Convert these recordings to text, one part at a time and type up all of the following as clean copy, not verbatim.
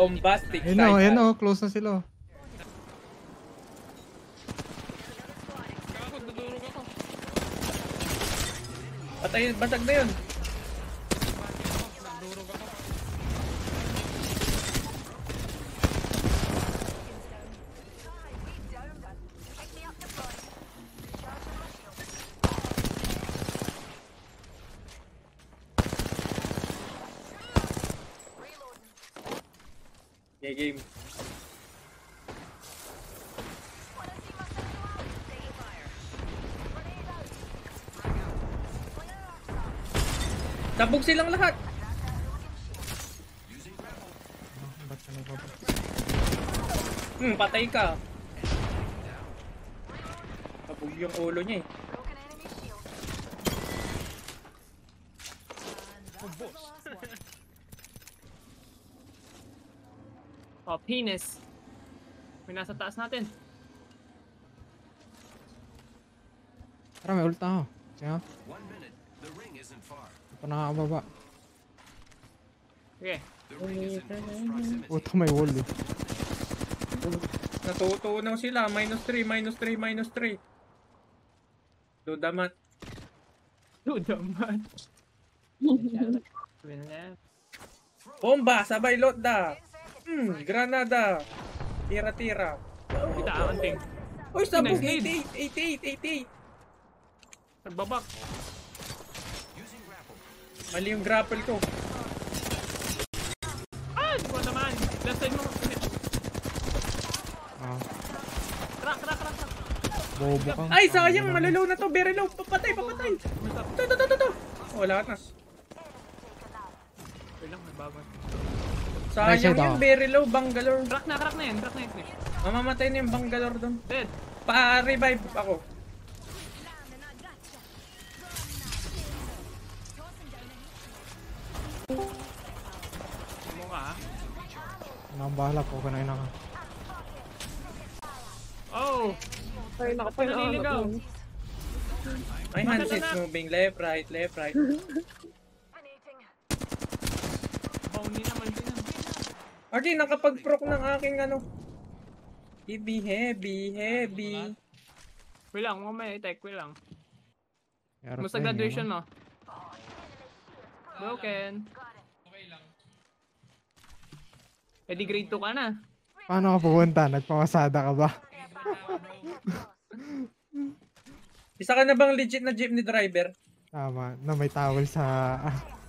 Bombastic Ayun o, ayun o. Close na sila. Gago, dudurog ako. Patay, basag na yun. Dudurog ako. Yeah, game. Tabog silang lahat. Ba't siya nagbabak? Patay ka. Tabog yung ulo niya eh. Oh, penis. May nasa taas natin. Tara, may ult ako. Sige. 1 minute. The ring isn't far. Hindi pa nakakababa. Okay. The ring is in close proximity. Puto, may wall eh. Natutunaw sila. -3, -3, -3. Dudamat. Dude, man. Win left. Bomba! Sabay lotda! Granada! Tira-tira. Kita ang anting. Uy, sabog! Nice. 88! Nagbabak. Using grapple. Mali yung grapple ko. Ah! Di ko naman. Left side mo. Ah, Crack. bobo ka. Ay, sayang! Malalaw na to! Very low! Papatay! Ito! Wala na. Wait lang, nagbabak. Sayang Nice, yung very low, Bangalore. Crack na yan. Mamamatay na yung Bangalore doon. Dead. Pa-revive ako. Mo ka, ha? Nakabahala po ka na ina ka. Oh! Ay, nakapay na Naliligaw. My hands is moving. Left, right. Bounty naman din. Okay, nakapag-proc ng aking ano. Heavy. Wait lang, mamaya i-tech. Wait lang. Yarap Musta na yun, graduation ano? mo? Broken. Okay lang. Eh di grade 2 ka na. Paano ka pupunta? Nagpamasada ka ba? Isa ka na bang legit na jeepney driver? Tama, na may towel sa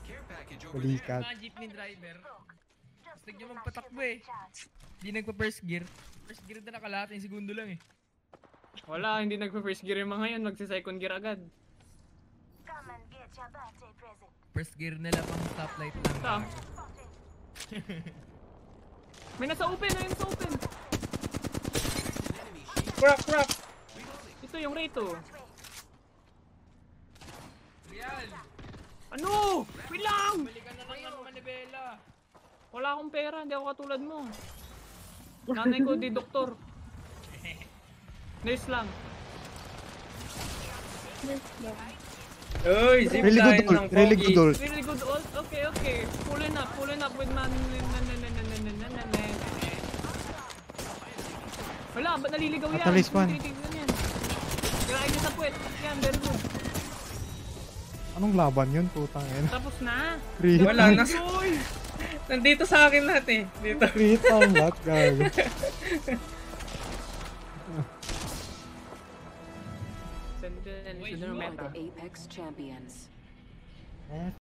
Care package over there. balikat. Mga jeepney driver. Gusto nyo magpatakbo eh. Hindi nagpa first gear. First gear na nakalahati yung segundo lang eh. Wala, hindi nagpa-first gear yung mga yan. Magsi-second gear agad. First gear nila pang stoplight lang. Ito. May nasa open, ayun sa open. Crap! Ito yung Rito. Real! Ano? Wait lang! Balikan na lang ng manibela. Wala akong pera, hindi ako katulad mo. Nanay ko di doktor. Nurse lang. Uy, zip Really line good ng ult, really good ult. Really good ult. Okay. Pulling up with man. Wala, ba't naliligaw yan? Catalyst one. Tinitignan yan. Kirain niya sa puwet. Yan, very good. Anong laban yun? Putang ina. Tapos na. Free hit Wala na. Uy! Nandito sa akin lahat eh. Dito. Free hit ang lahat, gago. Send the meta. Apex champions.